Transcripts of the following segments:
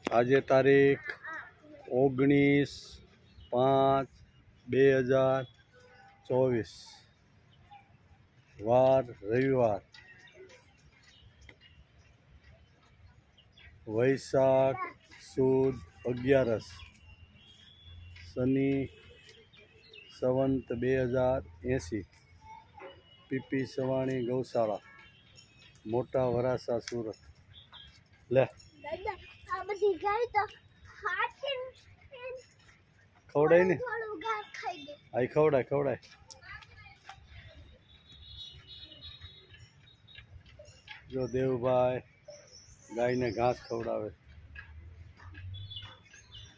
आज तारीख 19/5/2024 वार रविवार वैशाख सुद 11 शनि संवत 2080 पीपी सवाणी गौशाला मोटा वरासा सूरत। ले खवड़ाई ने आई खवड़ाई खवड़ाई जो देवभाई गाय ने घास खवड़ावे।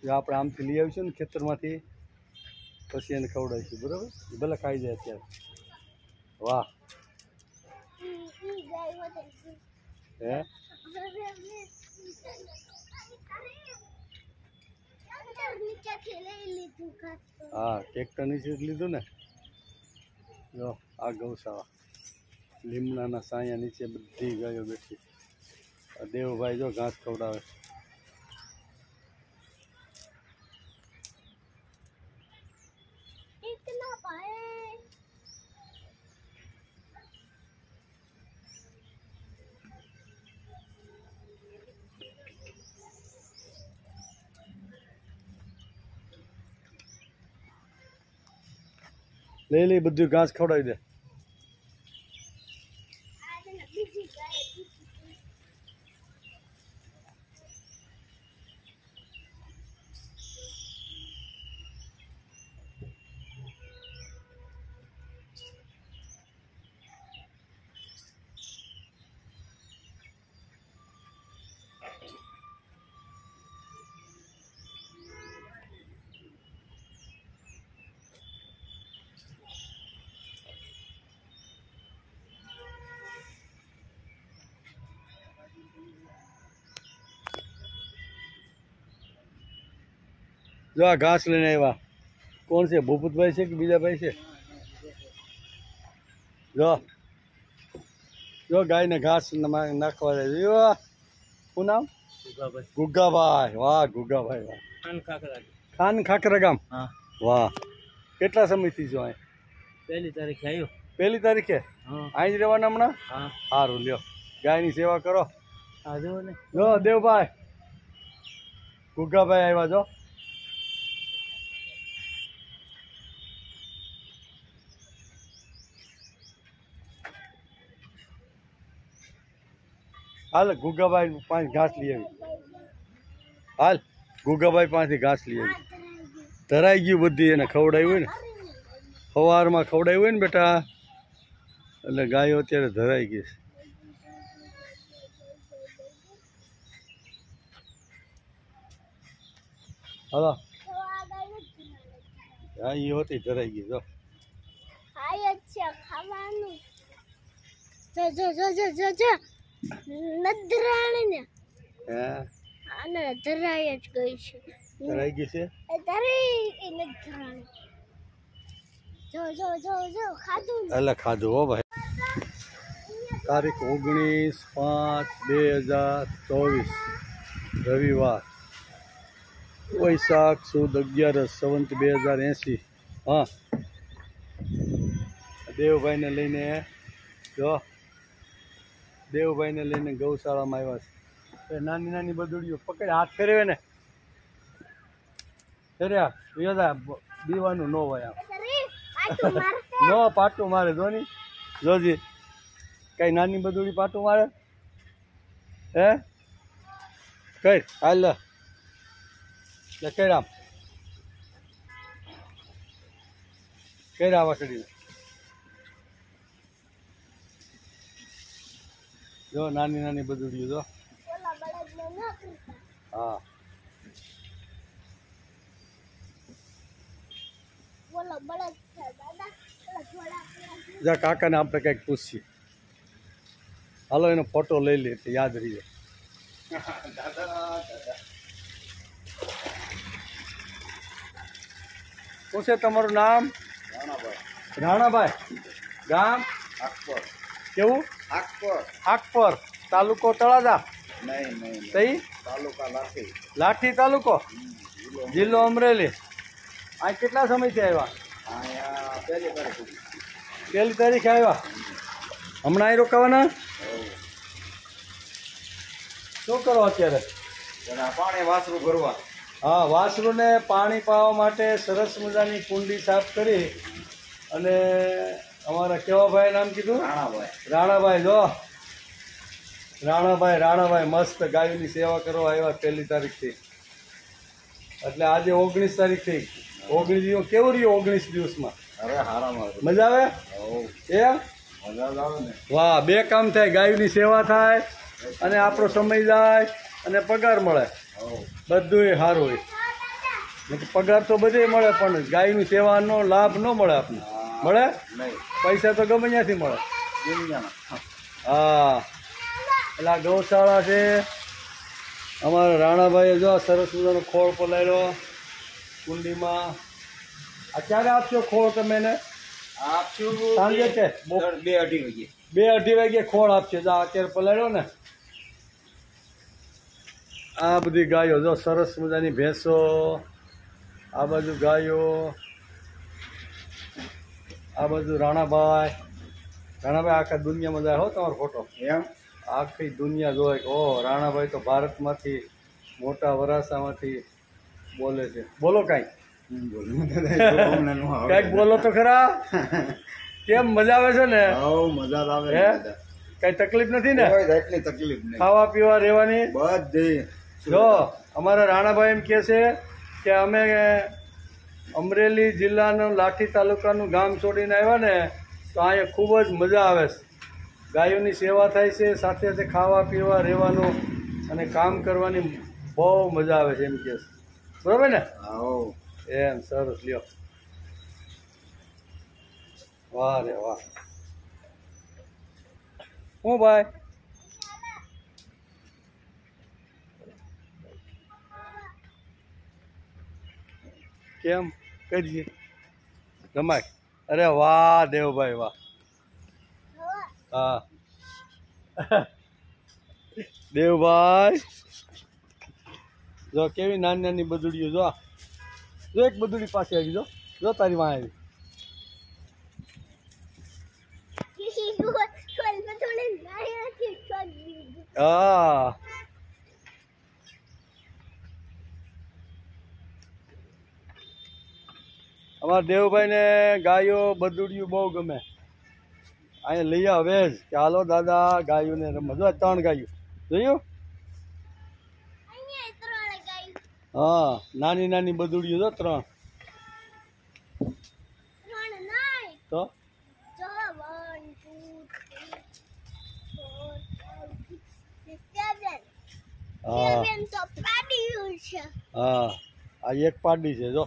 आप आम थी ली आवीशुं ने खेतर में पछी एने खवड़ावीशुं बराबर। भले खाई जाए अत्यारे। वाह हे हाँ ट्रेक्टर नीचे लीधुं ने। जो आ गौशाला લીમડાના સાયા નીચે બધી ગાયો બેઠી। દેવભાઈ જો ઘાસ ખવડાવે। ले ली બધું ઘાસ ખવડાવી દે। जो आ घास लेने आया कौन से भूपत भाई से कि बीजा भाई से। जो जो गाय ने घास नाखवा दे। શું નામ? ગુગ્ગા ભાઈ। વાહ ગુગ્ગા ભાઈ વાહ। ખાન ખાકરા ગામ। हाँ वाह કેટલા સમયથી જો અહીં? પહેલી તારીખે આવ્યો। પહેલી તારીખે? हाँ અહીં જ રહેવાના હમણાં? हाँ સારું લ્યો ગાયની સેવા કરો। હા જો ને જો દેવભાઈ ગુગ્ગાભાઈ આવ્યા જો। हाल गुग्गाभाई पास घास ली आई। हाल गुग्गाभाई पास घास ली आई। धराई गई बधी एने खवड़ाई ने सवार में खवड़ाई ने बेटा એટલે ગાયો અત્યારે ધરાઈ ગઈ। હાલો હા ઈ હોતી ધરાઈ ગઈ જો। હાય અચ્છા ખાવાનું જો જો જો જો જો જો નદરાણી ને હે આને ધરાઈ જ ગઈ છે। ધરાઈ ગઈ છે એ ધરાઈ એ નદરાણી જો જો જો જો ખાધું એટલે ખાધું હો ભાઈ। તારીખ 19/5/2024 રવિવાર वैशाख सुद 11 संवत 2080। हाँ देवभाई ने लईने जो देवभाई ने लईने गौशाला में आव्या। नानी नानी बदुड़ियों पकड़ हाथ फेरवे ने फेर्या योदा दीवानु नो होय नो पाटू मारे जोनी जोजी कई नानी बदुड़ी पाटू मारे हे कई हाल कैराम कैरा वाकड़ी जो नानी नानी बदुड़ी जो हाँ जा काका ने आपने कई पूछी हालो एनो फोटो ले ली याद रही है। दादा दादा શું છે તમારું નામ? રાણાભાઈ ગામ આકપર। કેવું? આકપર। આકપર તાલુકો તળાજા। તઈ લાઠી તાલુકો જિલ્લો અમરેલી. આ કેટલા સમયથી આવ્યા? પહેલી તારીખે આવ્યા. હમણાં અહીં રોકાવાના? શું કરો અત્યારે? પાણી વાસરું ભરવા. હા, વાસરુને પાણી પાવા માટે સરસ મજાની કુંડી સાફ કરી અને અમારા કેવા ભાઈ નામ કીધું? રાણાભાઈ. જો રાણાભાઈ મસ્ત ગાયોની સેવા કરવા આવ્યા પહેલી તારીખથી. એટલે આજે 19 તારીખ થઈ. 19 દિવસ કેવું રહ્યું? 19 દિવસમાં મજા આવે? વાહ, બે કામ થાય, ગાયોની સેવા થાય અને આપણો સમય જાય અને પગાર મળે. બધું સારું હોય. પગાર તો બધે મળે પણ ગાયની સેવાનો લાભ ન મળે આપણને. મળે? પૈસા તો ગમે ત્યાંથી મળે. હા, એટલે આ ગૌશાળા છે. અમારા રાણાભાઈએ જો સરસ મજાનો ખોળ પલાળ્યો કુંડીમાં. આ ક્યારે આપશો ખોળ તમે એને? આપશું સાંજે કે 2-2:30 વાગે. 2-2:30 વાગે ખોળ આપશે. જો અત્યારે પલાળ્યો ને. આ બધી ગાયો જો સરસ મજાની ભેંસો, આ બાજુ ગાયો, આ બાજુ રાણાભાઈ આખા દુનિયામાં જાય હો તમારો ફોટો. એમ આખી દુનિયા જોવે કે ઓહ, રાણાભાઈ તો ભારતમાંથી મોટા વરાસામાંથી બોલે છે. બોલો કાંઈક બોલો તો ખરા. કેમ મજા આવે છે ને? મજા આવે. હે, કઈ તકલીફ નથી ને? એટલી તકલીફ નહીં. ખાવા પીવા રહેવાની બધી. જો અમારા રાણાભાઈ એમ કહે છે કે અમે અમરેલી જિલ્લાનું લાઠી તાલુકાનું ગામ છોડીને આવ્યા ને તો અહીંયા ખૂબ જ મજા આવે છે. ગાયોની સેવા થાય છે, સાથે સાથે ખાવા પીવા રહેવાનું અને કામ કરવાની બહુ મજા આવે છે એમ કહે છે. બરાબર ને? એમ સરસ. લ્યો, વાહ રે વાહ. હું ભાઈ કેમ કરીએ રમાય? અરે વાહ દેવભાઈ વાહ. હા દેવભાઈ જો કેવી નાની નાની બદુડીઓ. જો એક બદુડી પાસે આવી. જો તારી માં આવી. હા, અમારા દેવભાઈને ગાયો બદુડિયું બહુ ગમે. અહીંયા લઈ આવે જ કે હાલો દાદા ગાયોને રમવા. જો 3 ગાયો જોયું? હા, નાની નાની બદુડિયું જો 3 તો. હા, આ એક પાડી છે. જો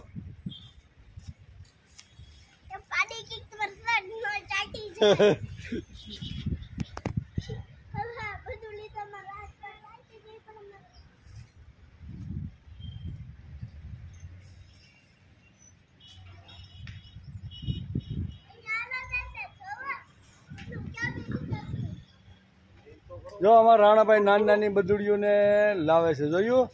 જો અમારા રાણાભાઈ નાની નાની બદુડીઓને લાવે છે. જોયું?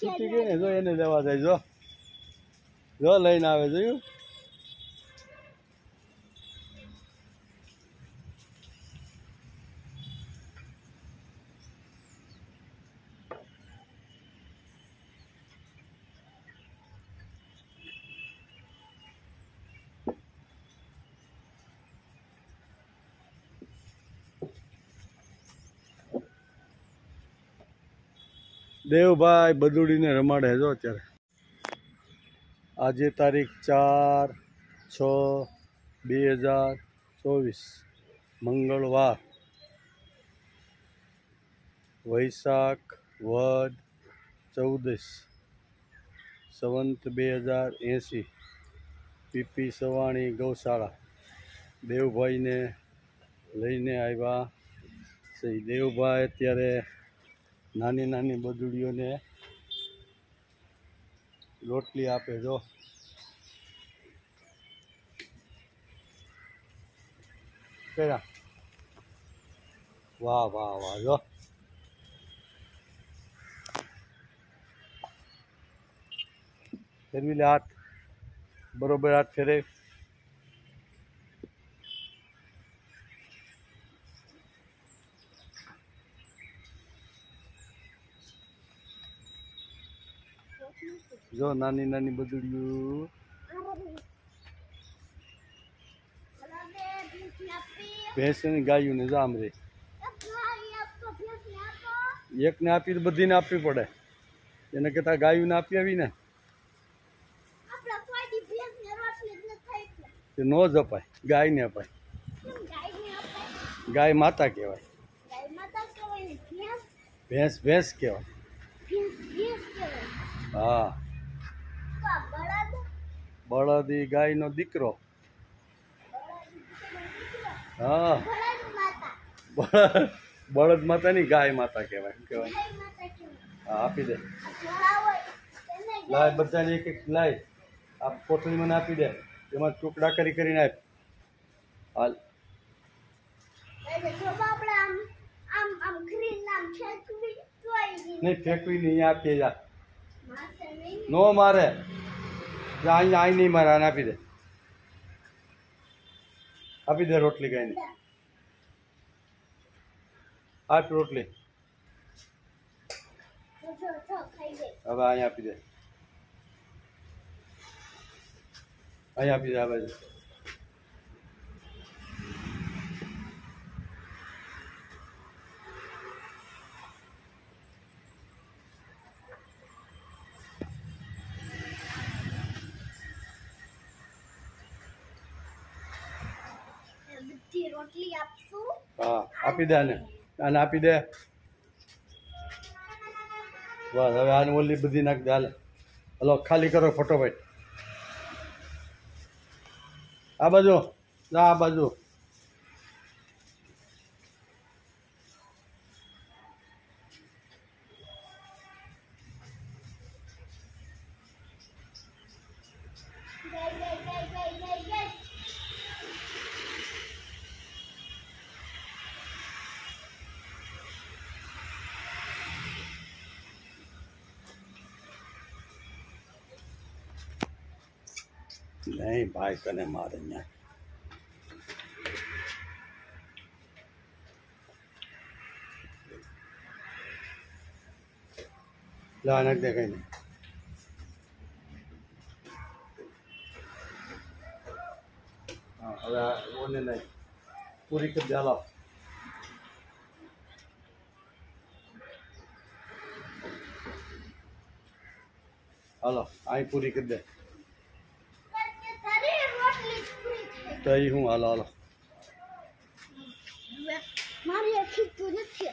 છૂટી ગઈ ને. જો એને લેવા જાય. જો લઈને આવે. જોયું? દેવભાઈ બદુડીને રમાડે જો અત્યારે. આજે તારીખ 4/6/2024 મંગળવાર. વૈશાખ વદ 14 સંવંત 2080. પીપી સવાણી ગૌશાળા દેવભાઈને લઈને આવ્યા છે. દેવભાઈ અત્યારે નાની નાની બદુડીઓને રોટલી આપે જો કેરા વાહ વાહ વાહ જો ફેરવી લે હાથ બરોબર હાથ ફેરે જો નાની નાની બદુડીઓ ભેંસ ને ગાયું ને જામ રે એક ને આપી તો બધી ને આપવી પડે એને કરતા ગાયું ને આપી આવી ને તે નો જપાય ગાય ને અપાય ગાય માતા કહેવાય ભેંસ ભેંસ કહેવાય હા બળદ ઈ ગાયનો દીકરો હા બળદ માતા ની ગાય માતા કહેવાય શું કહેવાય હા આપી દે લાય બધાને એક એક લાય આ કોથળી મને આપી દે એમાં ટુકડા કરીને આપ હાલ નહીં ફેંકવી નહીં આપીએ જા નો મારે અહીંયા અહીં નહીં મારે આને આપી દે રોટલી ગાયને આપ રોટલી હવે અહીંયા આપી દે અહીંયા આપી દે આ બાજુ રોટલી આપશું હા આપી દે આને આપી દે બસ હવે આને ઓલી બધી નાખ દે હાલે હલો ખાલી કરો ફટોફટ આ બાજુ આ બાજુ नहीं भाई कने मारे यहाँ ला नक दे कहीं हाँ હવે ઓને નહીં પૂરી કરી દે હાલો હાલો અહીં પૂરી કરી દે તો એ હું હાલો હાલો મારી આખી તો નથી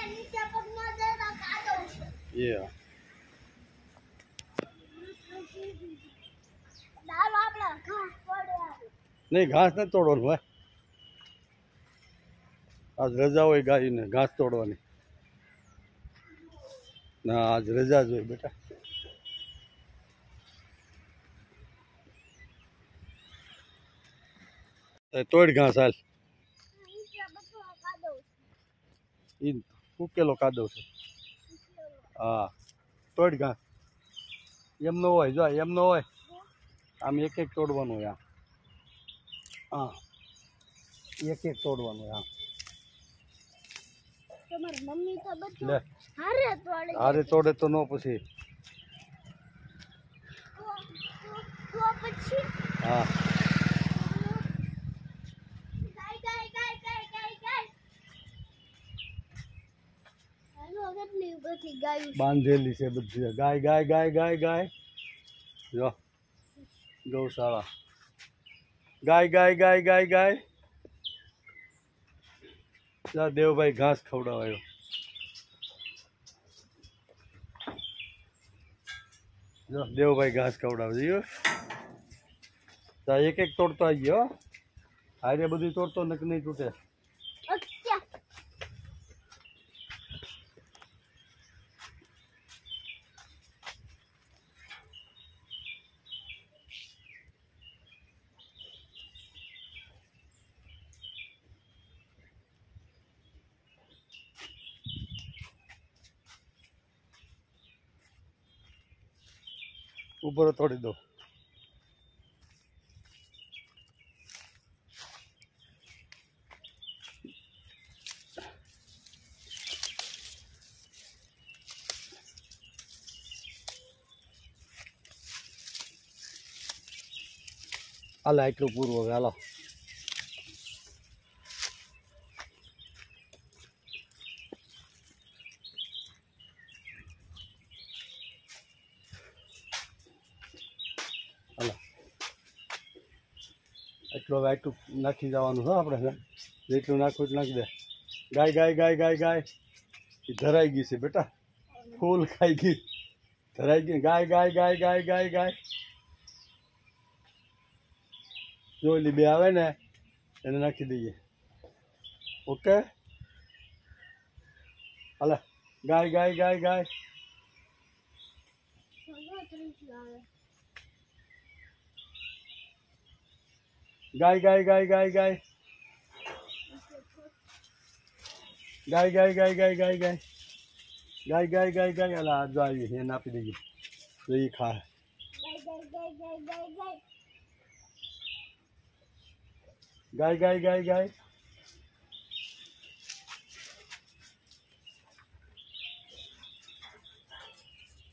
નીચે પગમાં જરા કાદો છે દાલ આપણા ઘાસ પડ્યા નહીં ઘાસ નથી તોડવાનું હોય આજ રજા હોય ગાયને ઘાસ તોડવાની ના આજ રજા જ હોય બેટા તોડ ઘાસ હાલ ઈ ઉકેલો કાદવ છે હા તોડ ઘાસ એમ ન હોય જો એમ ન હોય આમ એક એક તોડવાનું હોય હા એક એક તોડવાનું હોય તમારી મમ્મી તો બધું લે હારે તોડે તો નો પછી તો પછી હા બાંધેલી છે બધી ગાય ગાય ગાય ગાય ગાય જો ગૌશાળા ગાય ગાય ગાય ગાય ગાય જા દેવભાઈ ઘાસ ખવડાવાયો જો દેવભાઈ ઘાસ ખવડાવે જો જા એક એક તોડતો આવી ગયો હારે બધી તોડતો નક નહીં તૂટે. अच्छा ऊपर तोड़ी दो. હાલો એટલું પૂરું હવે હાલો. હાલો એટલું હવે એટલું નાખી જવાનું છે આપણે. જેટલું નાખવું એટલું નાખી દે. ગાય ગાય ગાય ગાય ગાય એ ધરાઈ ગઈ છે બેટા. ફૂલ ખાઈ ગઈ ધરાઈ ગઈ. ગાય ગાય ગાય ગાય ગાય ગાય જોઈલી બે આવે ને એને નાખી દઈએ. ઓકે હાલે ગાય ગાય ગાય ગાય ગાય ગાય ગાય ગાય ગાય ગાય ગાય ગાય ગાય ગાય ગાય ગાય ગાય ગાય ગાય અલા જો આવી એને આપી દઈએ તો એ ખાય. ગાય ગાય ગાય ગાય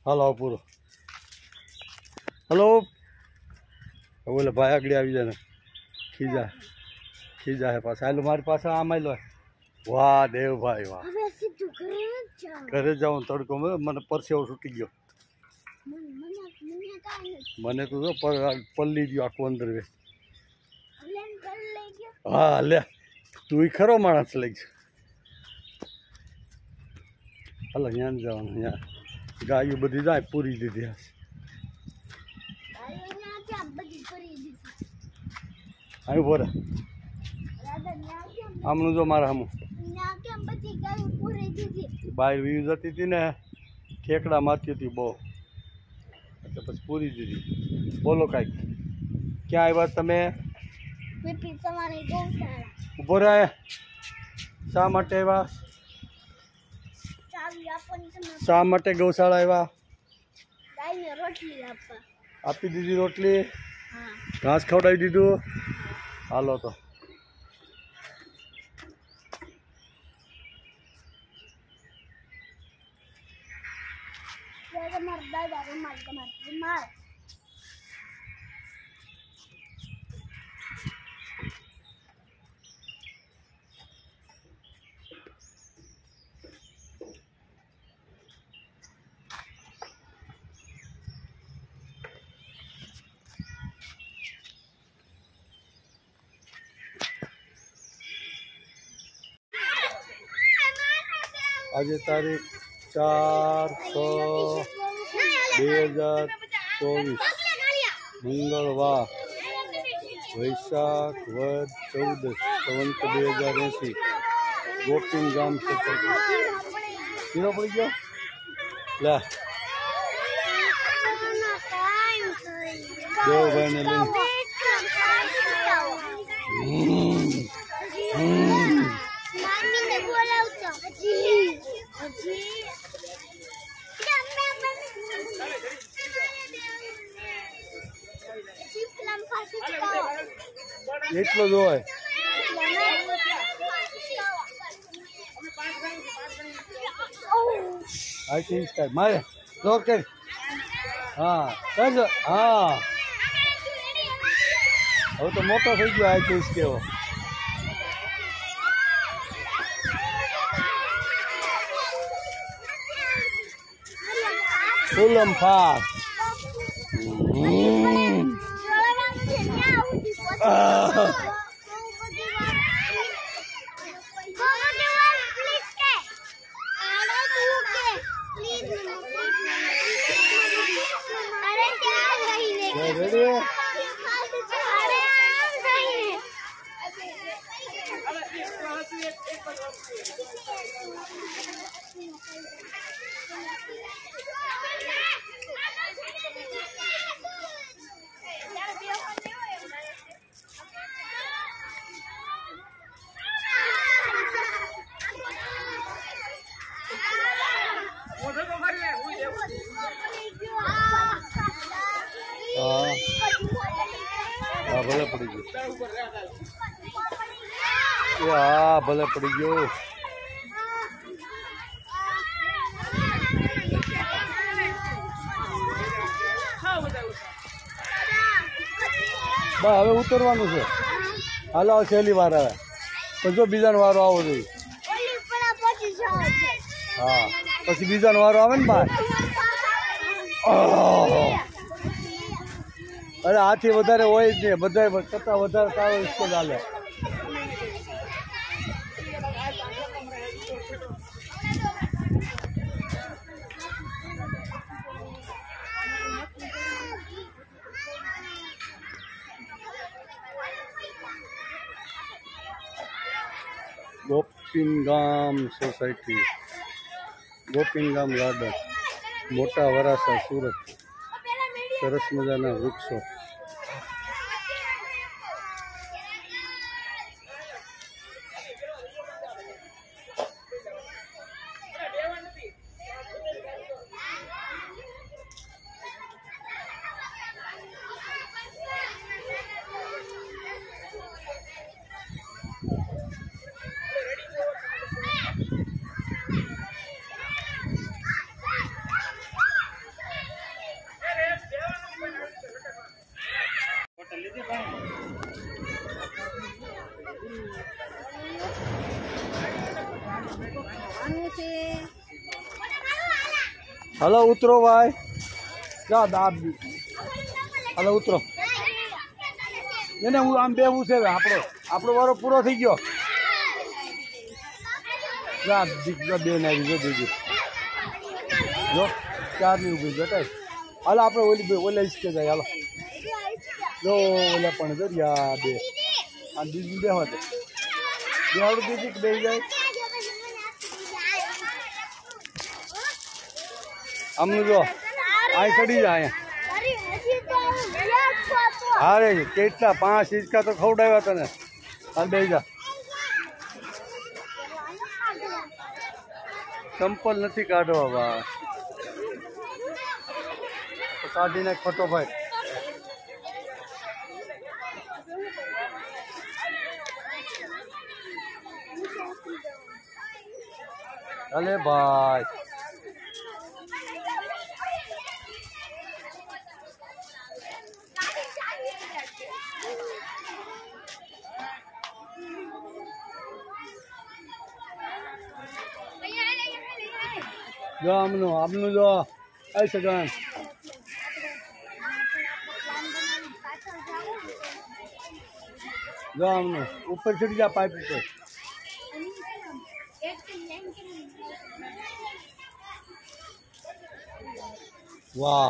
હાલો પૂરો. હલો બોલે ભાઈ આગળ આવી જાય ને ખીજા હે પાછા. હાલો મારી પાસે આમ લો. વાહ દેવભાઈ વાહ. ઘરે જાઉં તડકો મને પરસેવો છૂટી ગયો. મને તો જો પલ્લી ગયો આખું અંદર. હા લે તું ખરો માણસ લઈ ગયો. હાલો ત્યાં જવાનું. ત્યાં ગાયો બધી જાય પૂરી દીધી. અહીં બોરે આમનું જો મારા હમું બહાર વીજ જતી હતી ને ઠેકડા મારતી હતી બહુ એટલે પછી પૂરી દીધી. બોલો કાંઈક ક્યાં આવ્યા તમે? ઉભો રહે. શા માટે આવ્યા? શા માટે ગૌશાળા આવ્યા? આપી દીધી રોટલી, ઘાસ ખવડાવી દીધું. હાલો તો આજે તારીખ 4/6/2024 મંગળવાર વૈશાખ વદ 14 સંવંત 2080 ગોપીન ગામ પીરો પડી ગયો. લે દેવભાઈને લઈને એટલો જ હોય. મારે ડોક્ટર હા હા હવે તો મોટો થઈ ગયો. આ ચીજ કેવો ફૂલમ ફાસ. भले पड़ी गयो हाँ भले पड़ी गयो बस हवे उतरवानुं छे हालो छेल्ली वार आवे तो जो बीजानो वारो आवो जोईए हाँ पछी बीजानो वारो आवे ने बार अरे आथी वधारे होय ज नहीं बधाय करता वधारे तारो इसको चाले गोपिंगाम सोसायटी गोपिंगाम गार्डन मोटा वरासा सूरत सरस मजाना वृक्षो हेलो उतरो भाई जा दाब हेलो उतरो ने हूँ आम बेहू से आपड़ो वारो पूरो थी गयो जा बेन आई जो दीजिए जो चार नहीं उभी बेटा हाल आप ओले इसके जाए हालो जो ओला पण दरिया बे आ दीदी बे होते बेहाड़ दीदी बे जाए हमने जो आई खड़ी जाए अरे केटला 5 हिचका तो खवडाव्या तने हाल बेही जा चंपल नहीं काढ़वा बा तो काढ़ी ने फटोफट अरे भाई जो हमनु जो ऐसे गन जो हमनु ऊपर चढ़ जा पाइप पे वाह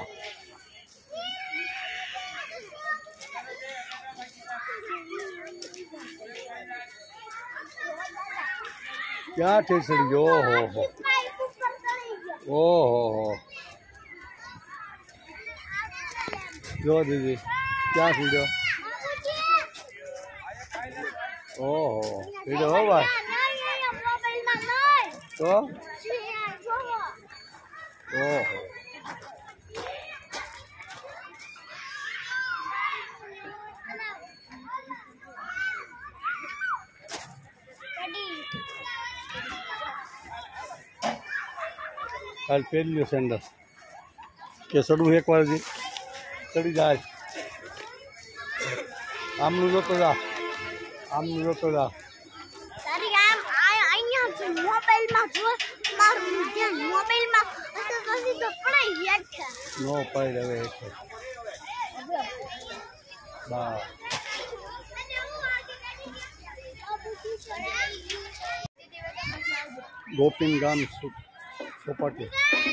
क्या ठेस जो हो ओहो जो दीदी क्या सीधो ओहो सीधो हो भाई तो ओहो हाल पहन लियो सेंडल के चढ़ू एक बार जी चढ़ी जाए आमनु जो तो जा आमनु जो तो जा તારી આમ અહીંયા મોબાઈલમાં જો મારું ધ્યાન મોબાઈલમાં તો પછી તો પડાઈ ગયા છે નો પડ હવે એક બા गोपिंगाम सोपाटी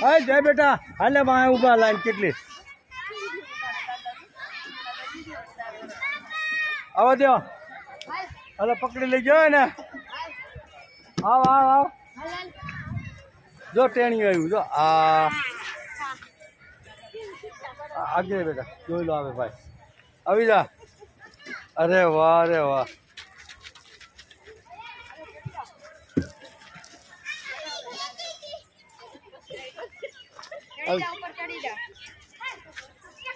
अरे जय बेटा हाले वहाँ उभा लाइन कितली आवा दो हाले पकड़ी ले जाओ ना आओ आओ आओ जो टेणी आई जो आगे बेटा जो लो आवे भाई अभी जा अरे वाह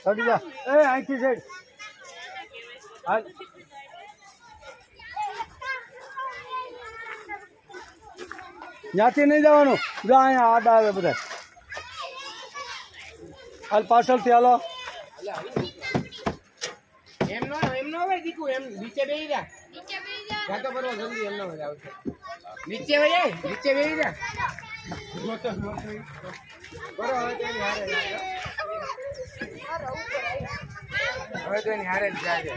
चढ़ी जा ए आँखी साइड હાલ ત્યાંથી નહીં જવાનું જો અહીંયા આડા આવે બધા હાલ પાછળથી હાલો એમ નો હોય દીકુ એમ નીચે બેહી જા જાતો પરવા જલ્દી એમ નો હોય આવશે નીચે બેહી જા ગોતો બરો હવે તેની હારે જ જાજે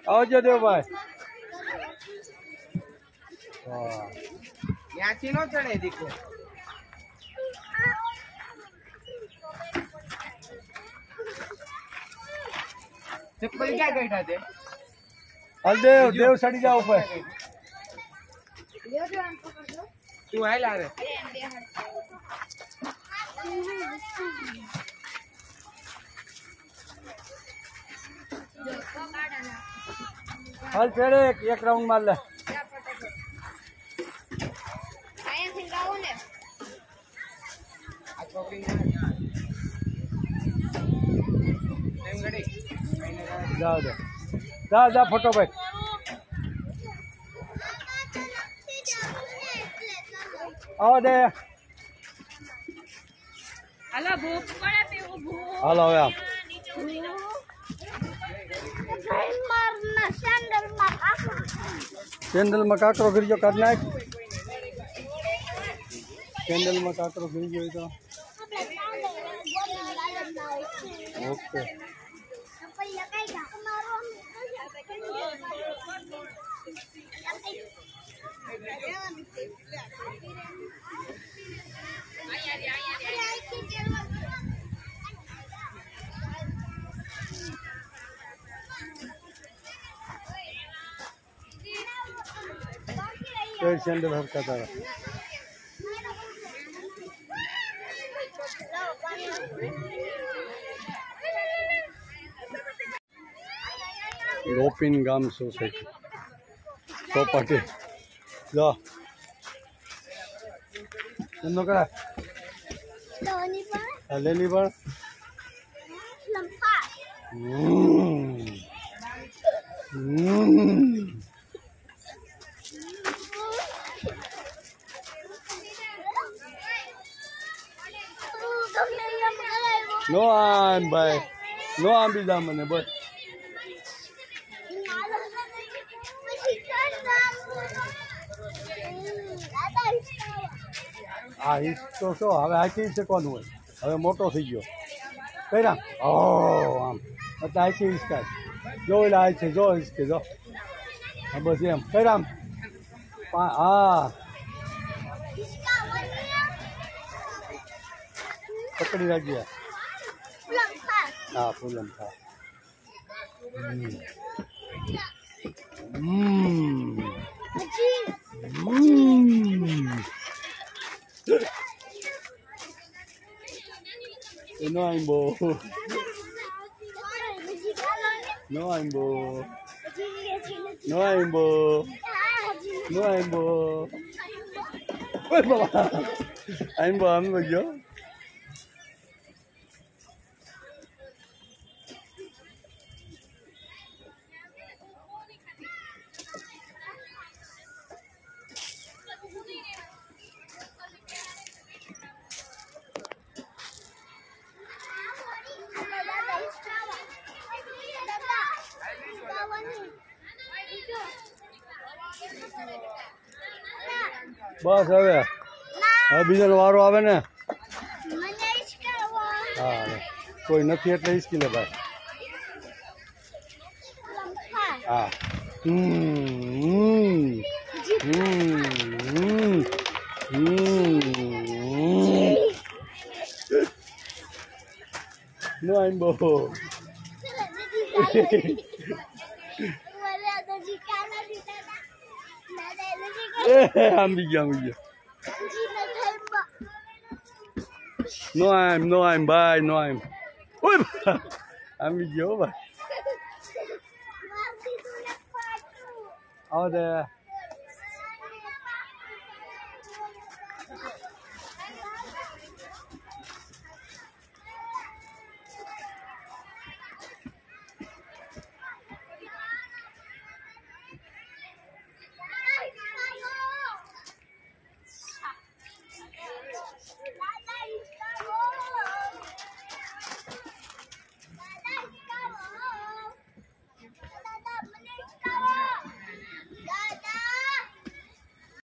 આવજો દેવભાઈ ત્યાંથી નો ચડે દીકુ चप्पल क्या बैठा थे हाल देव देव सड़ी जा ऊपर तू है ला रे हाल फेरे एक राउंड मार ले जा जा जा जा फोटो भाई आओ दे હાલો ભૂખ પડે પીવું ભૂખ હાલો હવે આમ મારના સેન્ડલમાં કાકરો સેન્ડલ માં કાકરો કરી જો કાઢ નાખ સેન્ડલ માં કાકરો કરી ગયો તો ઓકે सेंडल हरकत आ गोपीन गाम सोसायटी चौपाटी जा એમનો કરા ધોની પણ લેની પણ લંપા નો આમ ભાઈ નો આમ બીજા મને બસ આ હિસ્સો શો હવે આખી શકવાનું હોય હવે મોટો થઈ ગયો કઈ ના ઓ આમ એટલે આખી હિસ્કા જો એટલે આ છે જો હિસ્કે જો હા બસ એમ કઈ રામ હા પકડી રાખીએ હા ફૂલમ ખા No aimbo. No aimbo. No aimbo. No aimbo. Oi baba. Aimbo aimbo yo. बस હવે હવે બીજો વારો આવે ને હા કોઈ નથી એટલે ઈસકી લે ભાઈ હા નો આઈમ્બો આંબી ગયો No I'm bye no I'm ui આંબી ગયો ભાઈ આવો દે